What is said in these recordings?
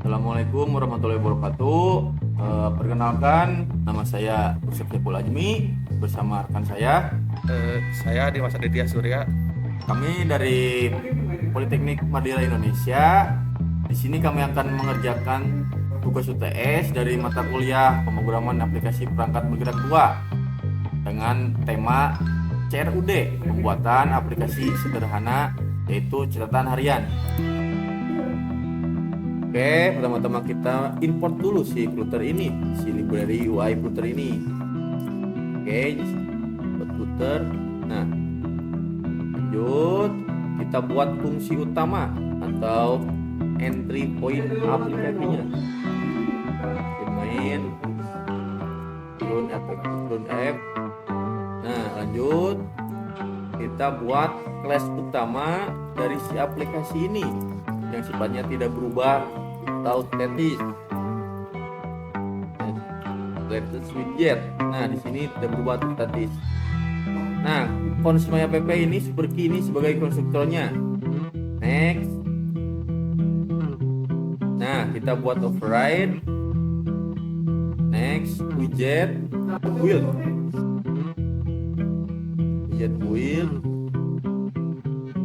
Assalamualaikum warahmatullahi wabarakatuh. Perkenalkan, nama saya Yusuf Saiful Ajmi bersama rekan saya. Saya Dimas Aditya Surya. Kami dari Politeknik Madura Indonesia. Di sini kami akan mengerjakan tugas UTS dari mata kuliah pemrograman aplikasi perangkat bergerak 2 dengan tema CRUD, pembuatan aplikasi sederhana yaitu catatan harian. Oke, pertama-tama kita import dulu si Flutter ini, si library UI Flutter ini. Oke, buat Flutter. Nah, lanjut kita buat fungsi utama atau entry point aplikasinya. Main run F. Nah, lanjut kita buat kelas utama dari si aplikasi ini yang sifatnya tidak berubah atau statis. Status widget. Nah, di sini tidak berubah atau statis. Nah, fonts app ini seperti ini sebagai konstruktornya. Next. Nah, kita buat override. Next, widget build. Widget build.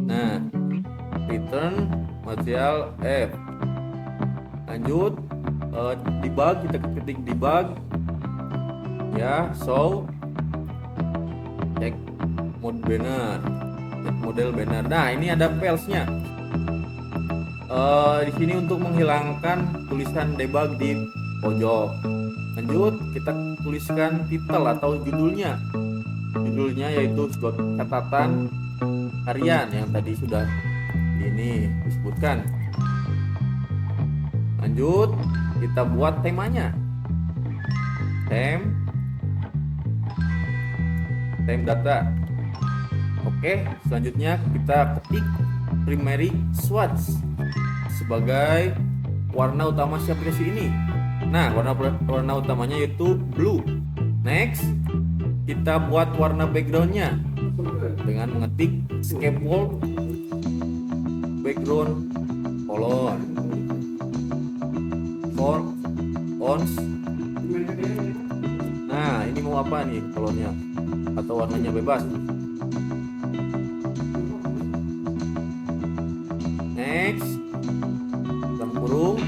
Nah, return material F. Lanjut debug, kita ketik debug ya, show check mode banner, check model banner. Nah, ini ada files-nya. Di sini untuk menghilangkan tulisan debug di pojok. Lanjut kita tuliskan title atau judulnya yaitu sebagai catatan harian yang tadi sudah ini disebutkan. Lanjut kita buat temanya, theme data. Oke, selanjutnya kita ketik primary swatch sebagai warna utama si aplikasi ini. Nah, warna utamanya yaitu blue. Next, kita buat warna backgroundnya dengan mengetik scaffold background color fonts. Nah, ini mau apa nih colornya atau warnanya bebas. Next, dalam kurung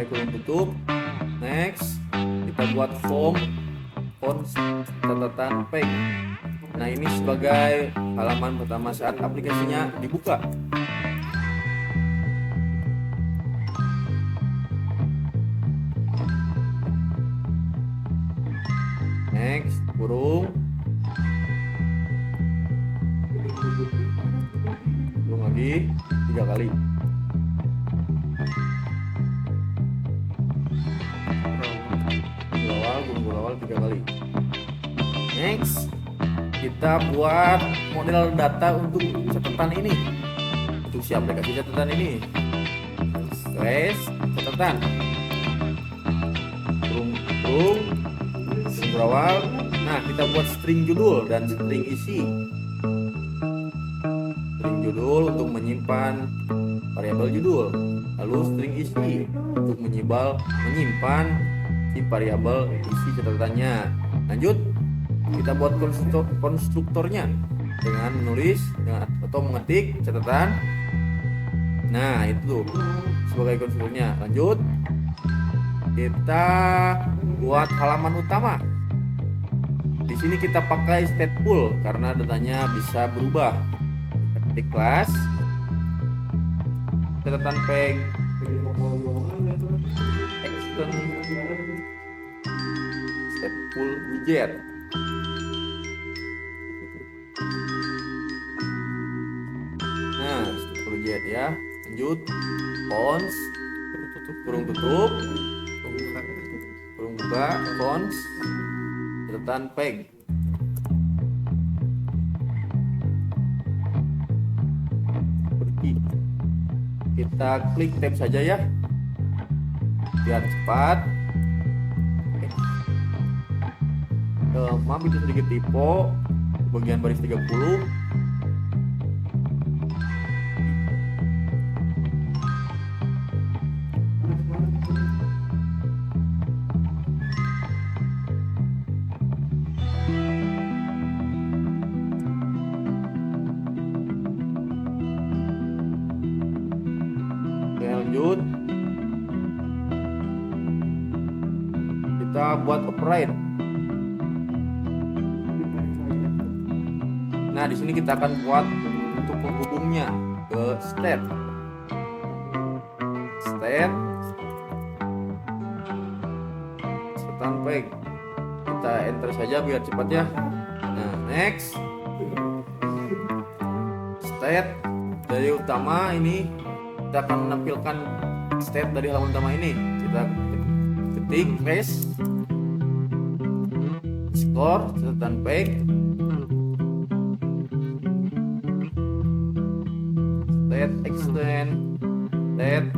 kurung tutup. Next, kita buat font catatan page. Nah, ini sebagai halaman pertama saat aplikasinya dibuka. Next, kurung lagi 3 kali. Awal 3 kali. Next, kita buat model data untuk catatan ini, untuk si aplikasi catatan ini. Slash catatan kurung berawal. Nah, kita buat string judul dan string isi. String judul untuk menyimpan variabel judul, lalu string isi untuk menyimpan si variabel isi catatannya. Lanjut kita buat konstruktornya dengan menulis atau mengetik catatan. Nah, itu sebagai konstruktornya. Lanjut kita buat halaman utama. Di sini kita pakai stateful karena datanya bisa berubah. Kita ketik kelas catatan page extend stateful widget. Nah, stateful widget ya. Lanjut fonts kurung tutup kurung buka fonts catatan page. Kita klik tab saja ya biar cepat. Maaf itu sedikit typo di bagian baris 30. Oke, lanjut. Kita buat operate. Nah, di sini kita akan buat untuk penghubungnya ke state. Sampai kita enter saja biar cepat ya. Nah, next. State dari utama ini kita akan menampilkan state dari halaman utama ini. Kita ketik paste, score, catatan baik, state extend, state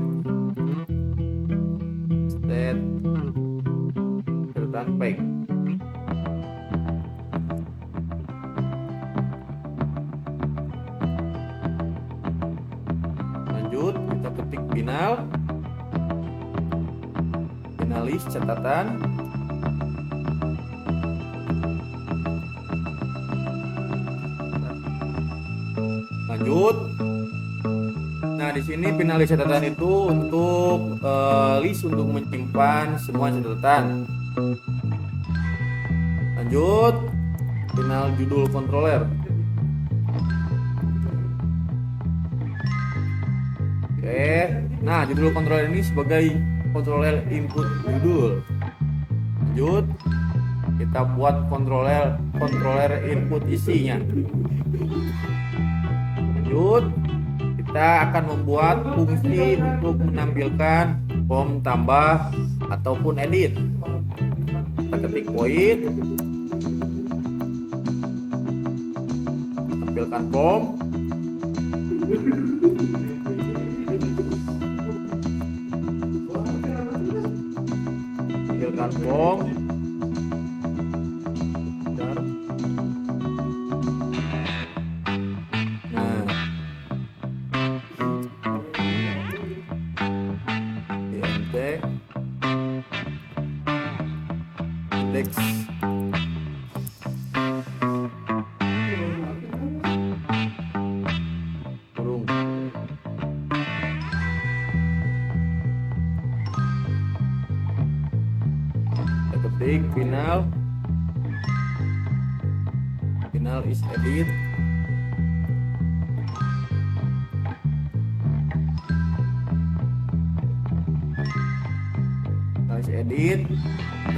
catatan baik. Lanjut, kita ketik finalis catatan. Lanjut. Nah, di sini finalis catatan itu untuk list untuk menyimpan semua catatan. Lanjut, final judul controller. Oke, nah judul controller ini sebagai controller input judul. Lanjut, kita buat controller input isinya. Lanjut, kita akan membuat fungsi untuk menampilkan form tambah ataupun edit. Kita ketik void, tampilkan form, nah, int index kurung. Kita ketik final is edit.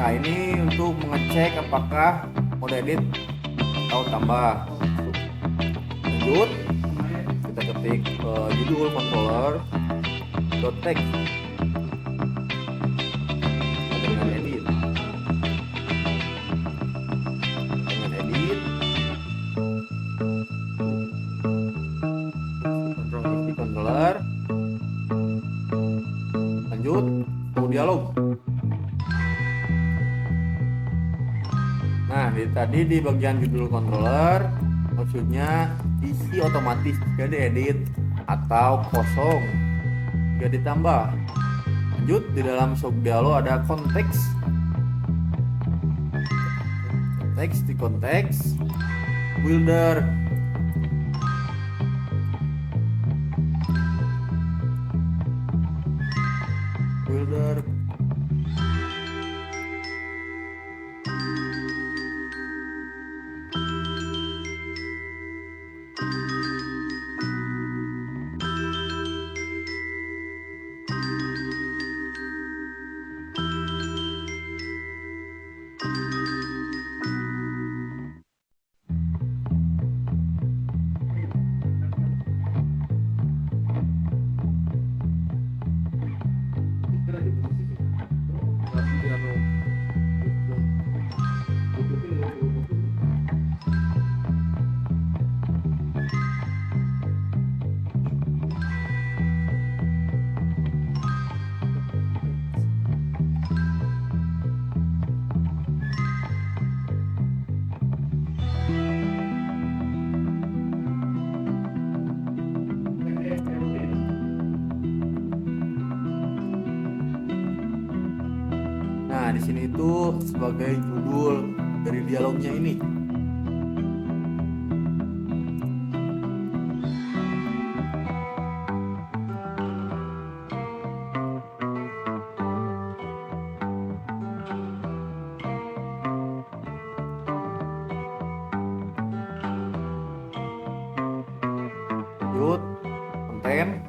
Nah, ini untuk mengecek apakah mode edit atau tambah. Lanjut, kita ketik judul controller .text dengan edit. Controller. Lanjut, dialog. Nah, tadi di bagian judul controller maksudnya isi otomatis jika diedit atau kosong jika ditambah. Lanjut, di dalam sub dialog ada konteks. Di konteks builder. di sini itu sebagai judul dari dialognya ini. Lanjut, konten.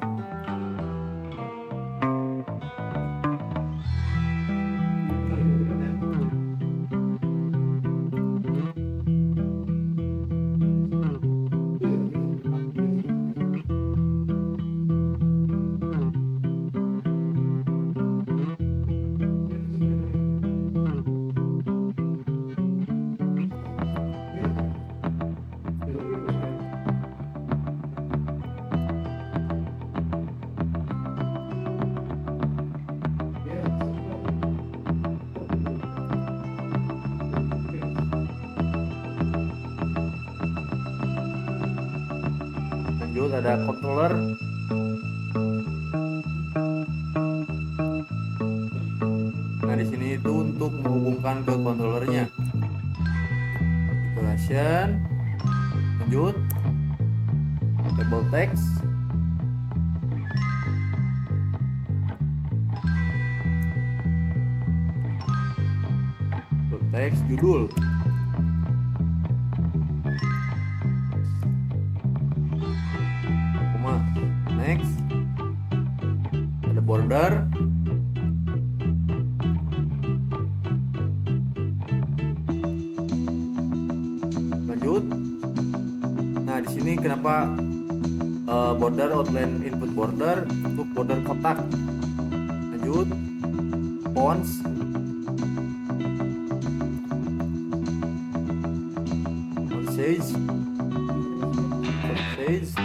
Lanjut, ada controller. Nah, di sini itu untuk menghubungkan ke controllernya. Configuration. Lanjut, table text. Table text judul. Next, ada border. Lanjut. Nah, di sini kenapa border outline input border untuk border kotak. Lanjut, fonts. Font size. Font size.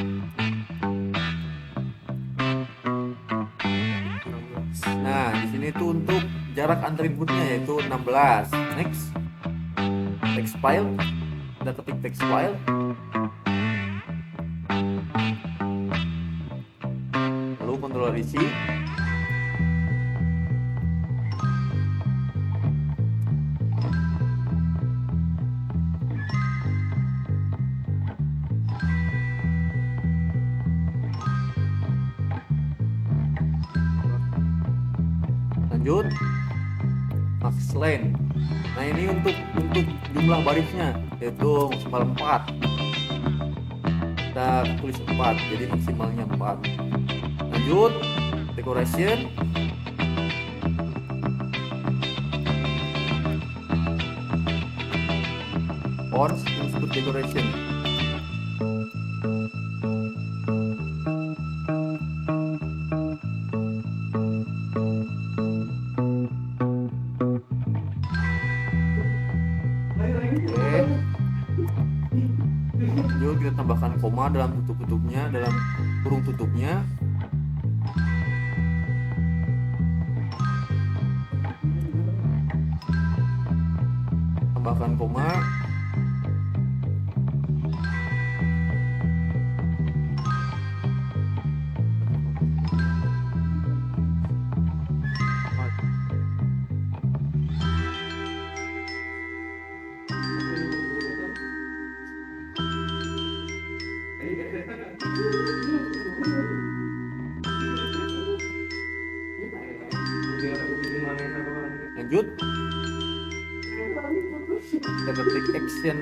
Nah, di sini tuh untuk jarak antar inputnya yaitu 16. Next, text file. Kita ketik text file. Lalu controller isi. Lanjut, max line. Nah, ini untuk jumlah barisnya yaitu maksimal 4. Kita tulis 4, jadi maksimalnya 4. Lanjut, decoration. Fonts disebut decoration. Yuk kita tambahkan koma dalam tutup-tutupnya, dalam kurung tutupnya. Tambahkan koma. Lanjut, kita ketik action.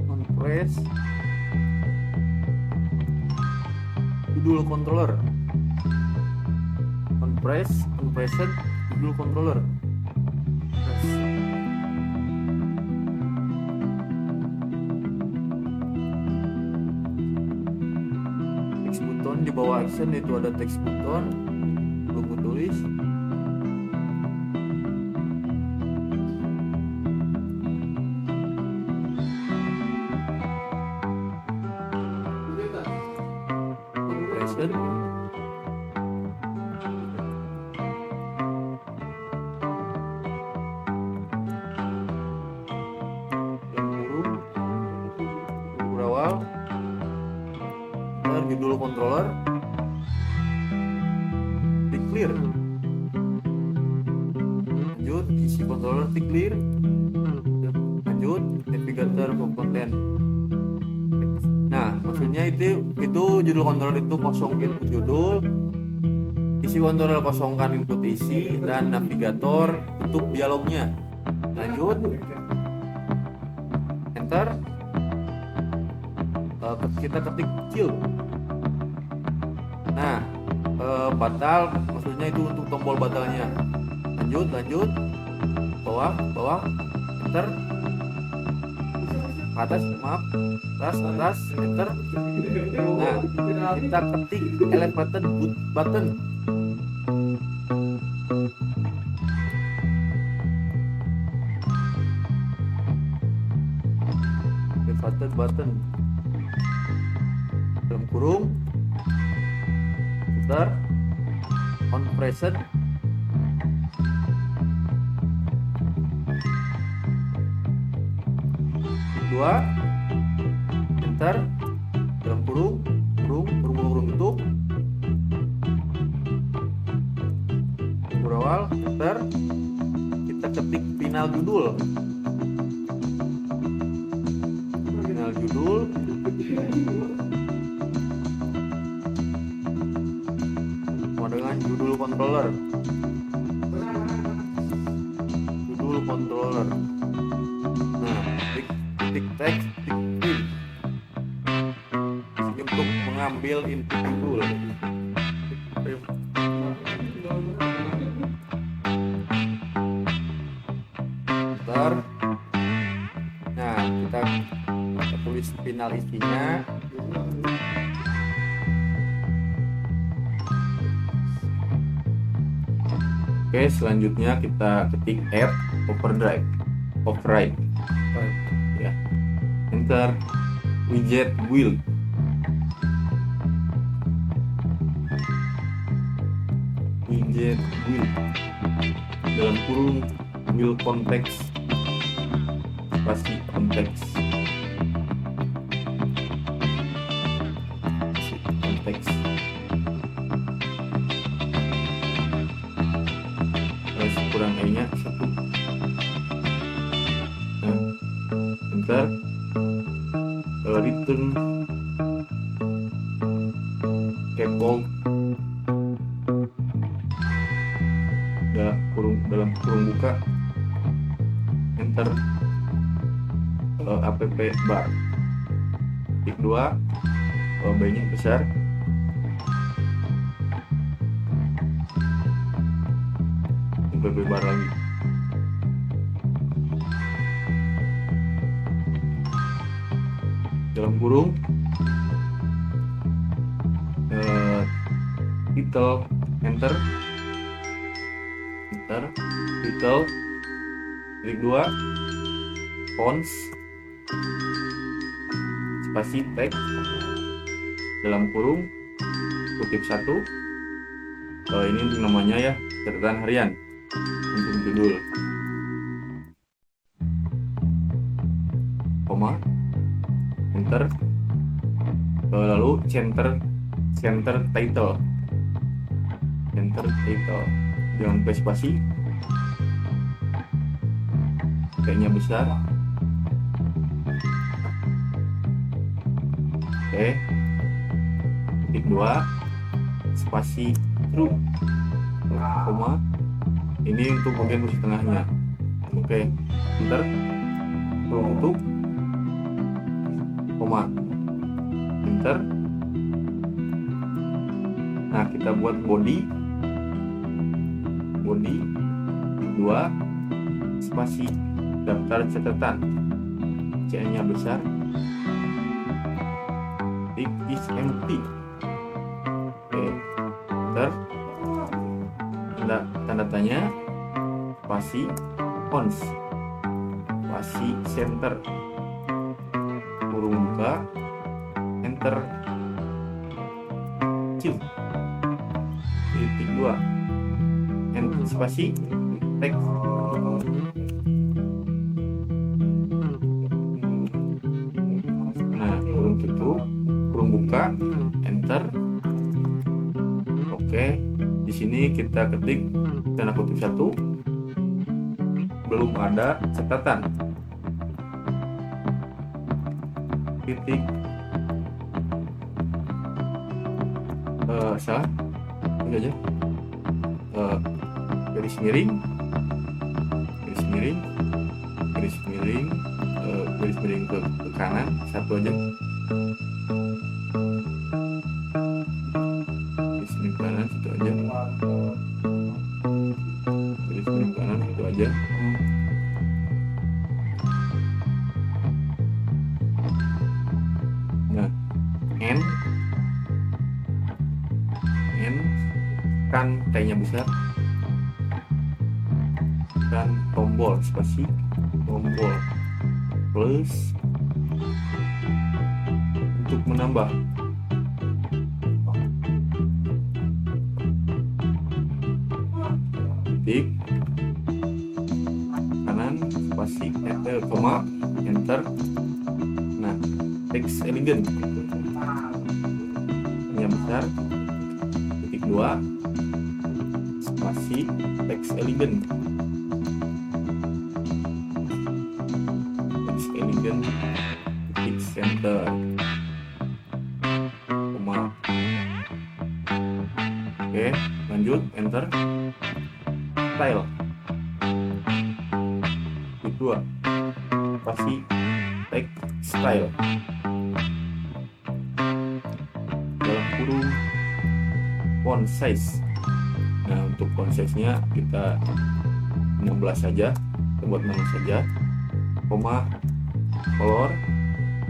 Compress. Judul controller. Compressed judul controller. Text button di bawah action itu ada text button, belum tulis. Compression. judul controller, tick clear. Lanjut, isi controller, tick clear. Lanjut, navigator for content. Nah, maksudnya itu judul controller itu kosong input judul, isi controller kosongkan input isi, dan navigator tutup dialognya. Lanjut, enter. Kita ketik kecil. Nah, batal maksudnya itu untuk tombol batalnya. Lanjut, bawah, enter. Atas, enter. Nah, kita ketik elect button, boot button. Button dalam kurung enter on present kedua enter dalam kurung tutup awal enter. Kita ketik final judul sama dengan judul controller. Nah, klik text, klik print. Ini untuk mengambil input judul. Bentar. Nah, kita tulis final isinya. Oke, selanjutnya kita ketik add override ya, enter. Widget wheel dalam kurung wheel context spasi konteks. Kurang E-nya 1. Nah, enter. Return scaffold dalam kurung buka, enter. App bar titik 2, B-nya besar, app bar lagi. Dalam kurung title, enter. Title titik 2, fonts spasi teks dalam kurung kutip 1. Ini untuk namanya ya, catatan harian untuk judul, koma, enter. Lalu center title dengan spasi, kayaknya besar. Oke, titik 2 spasi true, koma, ini untuk bagian posisi tengahnya. Oke, enter. Kurung tutup, koma, enter. Nah, kita buat body 2 spasi daftar catatan, C-nya besar, it is empty. Oke, enter. Tanda tanya, spasi fonts, spasi center, kurung buka, enter. Titik 2, enter spasi teks. Nah, kurung tutup, kurung buka, enter. sini kita ketik tanda kutip 1, belum ada catatan. Titik salah ini aja, garis miring, garis miring, garis miring, garis miring ke kanan, satu aja, garis miring kanan satu aja, garis miring kanan satu aja. Nah, N kan T-nya besar, kan tombol spasi, tombol plus untuk menambah, titik kanan spasi koma enter. Nah, teks elegant yang besar, titik 2 spasi teks elegant, teks elegant titik center koma. Oke, lanjut enter. Style titik 2 spasi teks style dalam kurung font size. Nah, untuk font size-nya kita 16 saja, kita buat 16 saja, koma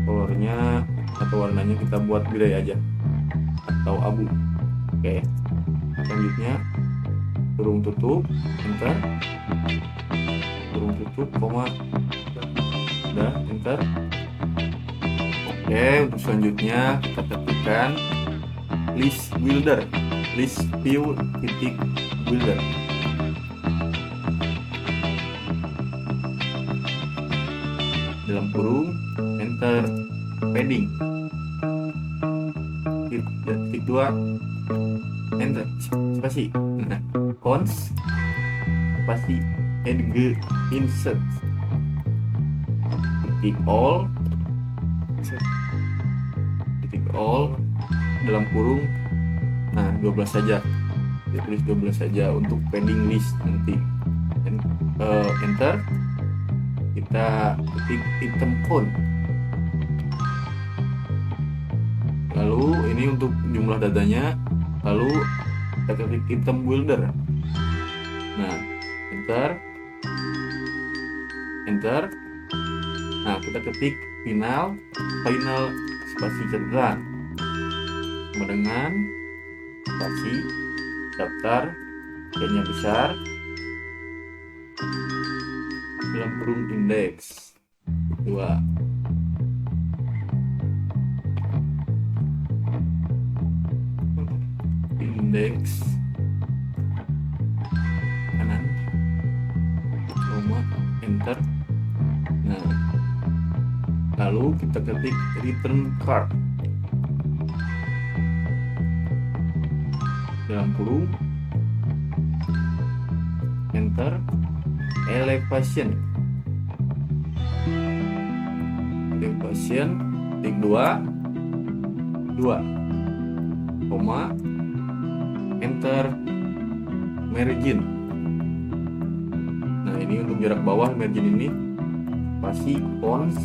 colornya atau warnanya kita buat grey aja atau abu. Oke, selanjutnya kurung tutup enter, kurung tutup koma, udah enter. Oke, untuk selanjutnya kita ketikkan list builder, list view titik builder. Dalam kurung enter, padding titik 2 enter, spasi. Nah, fonts spasi edge insert titik all dalam kurung. Nah, 12 saja, kita tulis 12 saja untuk pending list nanti. Enter, kita ketik item font, lalu ini untuk jumlah datanya, lalu kita ketik item builder. Nah, enter. Nah, kita ketik final spasi catatan sama dengan spasi daftar D-nya besar dalam kurung indeks 2. Indeks kanan koma enter. Nah, lalu kita ketik return card dalam kurung enter, elevation titik 2 koma enter, margin. Nah, ini untuk jarak bawah margin ini spasi fonts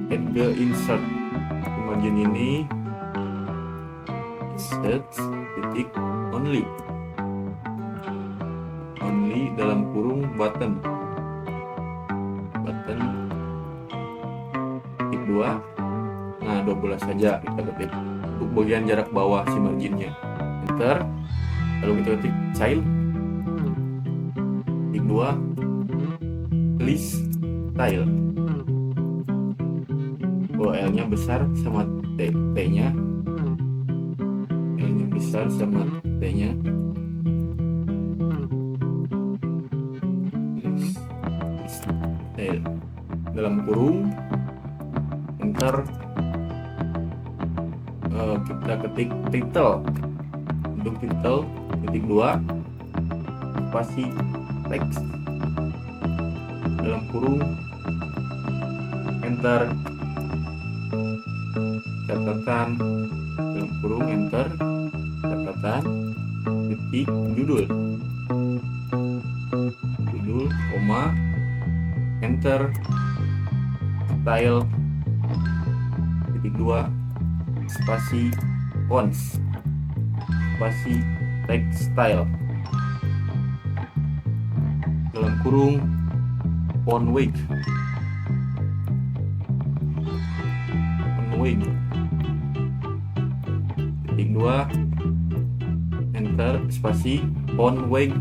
edge insert, margin ini insert titik only dalam kurung button titik 2. Nah, 12 saja kita ketik untuk bagian jarak bawah si marginnya. Enter, lalu kita ketik child titik 2 list style. L nya besar sama T nya, L nya besar sama T nya. Dalam kurung enter, kita ketik title subtitle titik 2 spasi teks dalam kurung enter catatan dalam kurung enter catatan titik judul koma enter style titik 2 spasi fonts spasi text style dalam kurung font weight titik 2 enter spasi font weight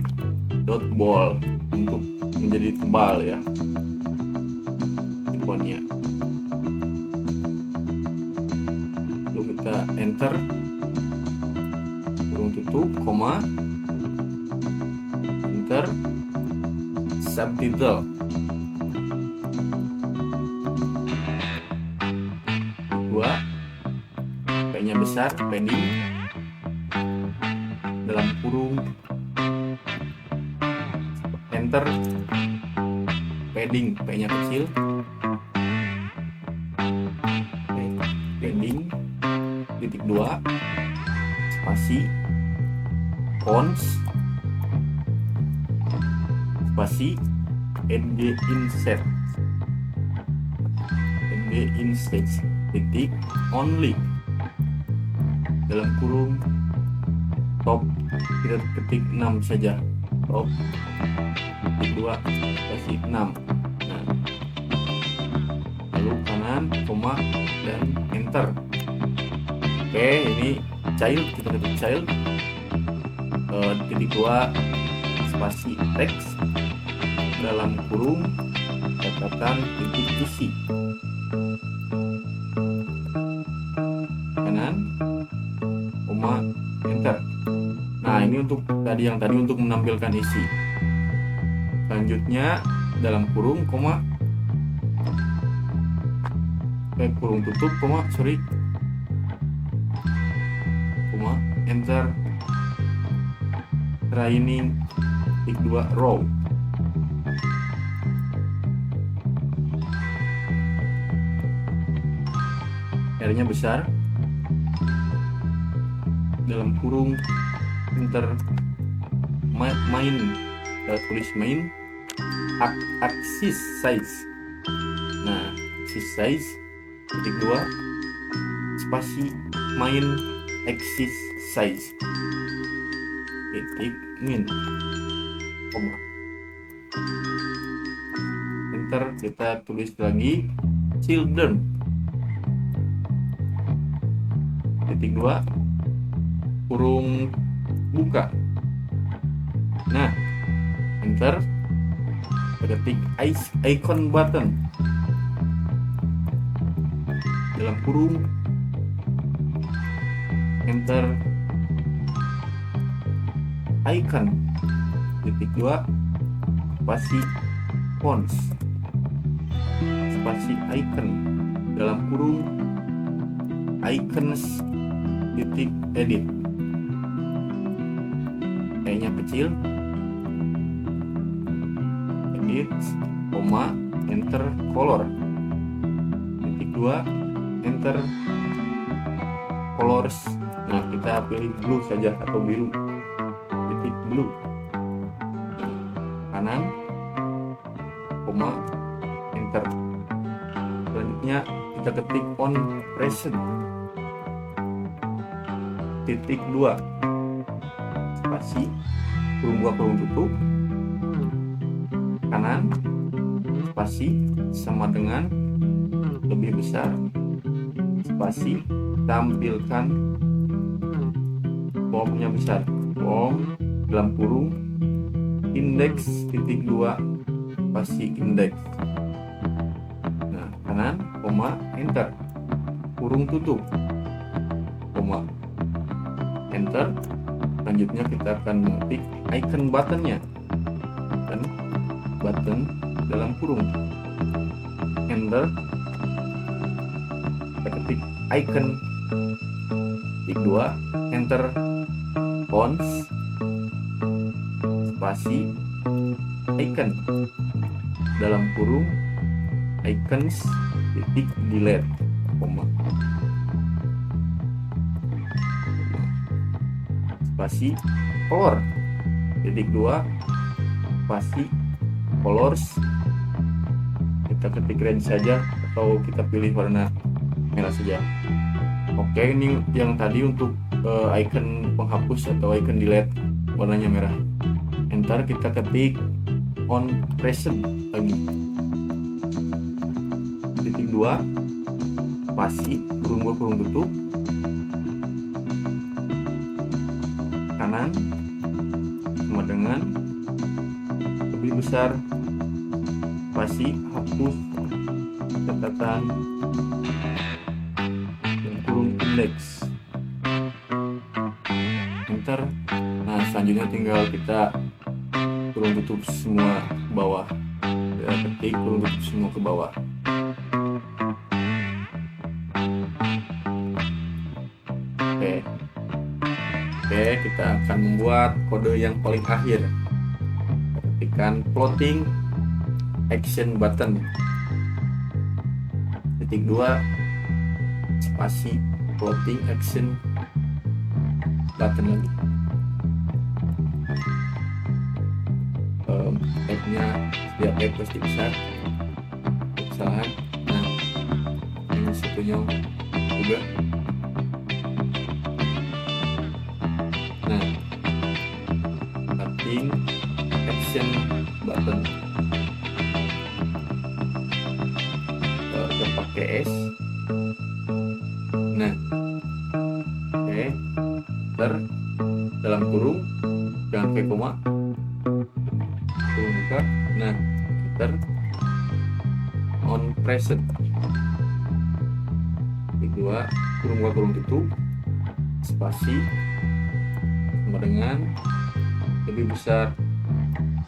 dot bold untuk menjadi tebal ya fontnya. Lalu kita enter kurung tutup koma enter subtitle 2 P-nya besar padding dalam kurung enter padding P-nya kecil padding titik 2 spasi fonts spasi nd insert titik only dalam kurung top kita ketik 6 saja top titik 2 spasi 6. Nah, lalu kanan koma dan enter. Oke, ini child, kita ketik child titik 2 spasi text dalam kurung catatan titik isi kanan koma enter. Nah, ini untuk tadi untuk menampilkan isi. Selanjutnya dalam kurung koma kurung tutup koma enter training titik 2 row R-nya besar dalam kurung enter main tulis main axis size. Nah, axis size titik 2 spasi main axis size titik min koma enter. Kita tulis lagi children titik 2 kurung buka. Nah, enter. Ketik icon button dalam kurung enter icon titik 2 spasi fonts spasi icon dalam kurung icons titik edit kayaknya kecil edit koma enter color titik 2 enter colors. Nah, kita pilih blue saja atau biru titik blue kanan koma enter. Selanjutnya kita ketik on present titik 2 spasi kurung buka kurung tutup kanan spasi sama dengan lebih besar spasi tampilkan formnya besar form dalam kurung index titik 2 spasi index. Nah, kanan koma enter kurung tutup koma enter. Selanjutnya kita akan mengetik icon buttonnya dan button dalam kurung enter. Kita ketik icon titik 2 enter fonts spasi icon dalam kurung icons titik delete koma spasi color titik 2 spasi colors, kita ketik range saja atau kita pilih warna merah saja. Oke, ini yang tadi untuk icon penghapus atau icon delete warnanya merah. Enter, kita ketik on present lagi titik 2 spasi kurung tutup kanan sama dengan lebih besar spasi hapus catatan dan kurung indeks. Enter. Nah, selanjutnya tinggal kita kurung tutup semua ke bawah. Kita ketik kurung tutup semua ke bawah. Oke, kita akan membuat kode yang paling akhir. Ketikkan floating action button titik 2 spasi floating action button lagi. Tag-nya setiap tag pasti besar, kesalahan. Nah, ini satunya juga. Nah, floating action button pakai S. Nah, oke, enter dalam kurung, jangan pakai koma, kurung buka. Nah, enter on present titik 2 kurung buka kurung tutup spasi sama dengan lebih besar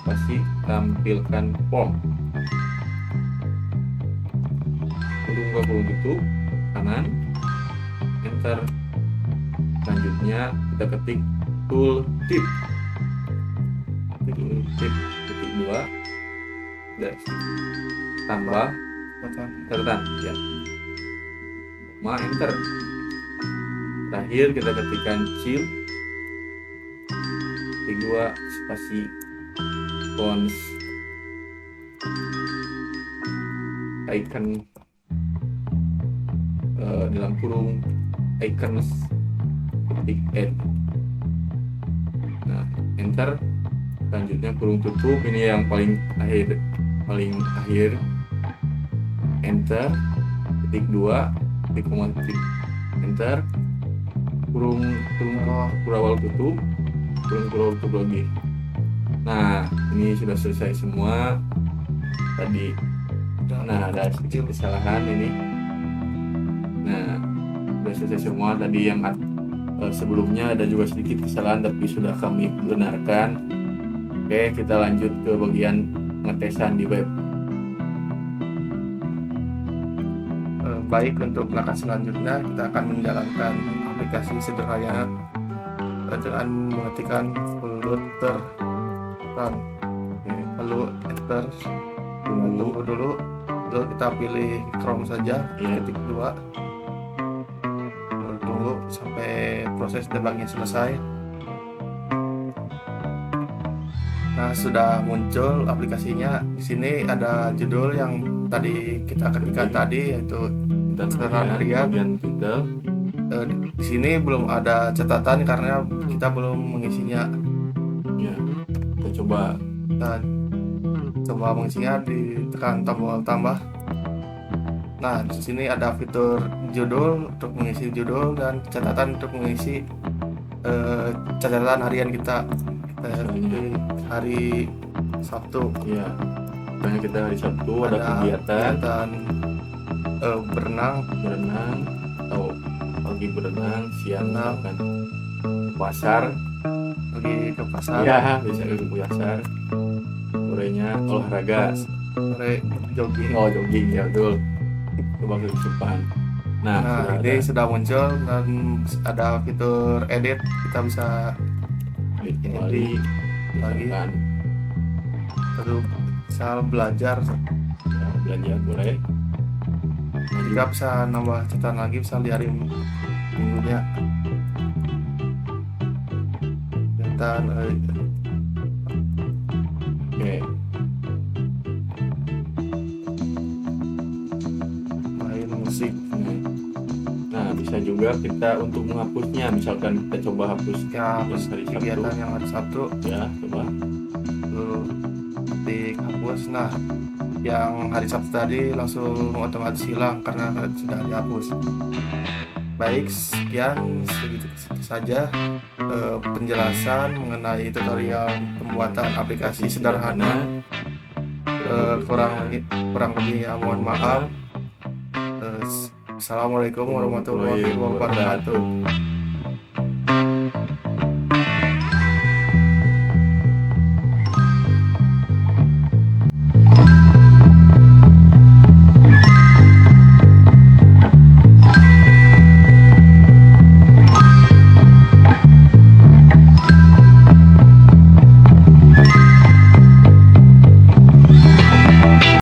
spasi tampilkan form kurung buka kurung tutup kanan, enter. Selanjutnya kita ketik tool tip titik 2 tambah catatan ya, enter. Terakhir kita ketikkan chill titik 2 spasi fonts icon dalam kurung icons ketik add. Nah, enter. Selanjutnya kurung tutup, ini yang paling akhir, enter titik 2 titik koma titik enter kurung awal tutup lagi. Nah, ini sudah selesai semua tadi. Nah, ada sedikit kesalahan ini. Nah, sudah selesai semua tadi. Yang sebelumnya ada juga sedikit kesalahan tapi sudah kami benarkan. Oke, kita lanjut ke bagian pengetesan di web. Baik, untuk langkah selanjutnya kita akan menjalankan aplikasi sederhana dengan mengetikkan flutter lalu enter. Tunggu dulu kita pilih Chrome saja, ketik 2. Tunggu sampai proses debugging selesai. Nah, sudah muncul aplikasinya. Di sini ada judul yang tadi kita ketikkan tadi, yaitu catatan harian. Di sini belum ada catatan karena kita belum mengisinya. Ya, kita coba mengisinya, ditekan tombol tambah. Nah, di sini ada fitur judul untuk mengisi judul dan catatan untuk mengisi catatan harian kita. Di hari Sabtu ya, makanya kita hari Sabtu ada kegiatan berenang atau pagi berenang, siang kan pasar, pergi ke pasar ya, bisa ke pasar, sorenya olahraga, sore jogging. Jogging ya, betul, coba kesusahan. Nah, ini sudah muncul dan ada fitur edit, kita bisa Ini lagi Misalkan, terus misal belajar ya, belajar boleh. jika bisa nambah catatan lagi bisa di hari minggunya dan Oke. main musik. Nah, bisa juga kita untuk menghapusnya, misalkan kita coba hapus Ya yang hari kegiatan Sabtu, yang hari Sabtu ya coba. lalu ketik hapus. Nah yang hari Sabtu tadi langsung otomatis hilang karena sudah dihapus. Baik, sekian segitu saja penjelasan mengenai tutorial pembuatan aplikasi sederhana. Kurang lebih ya mohon maaf. Assalamualaikum warahmatullahi wabarakatuh.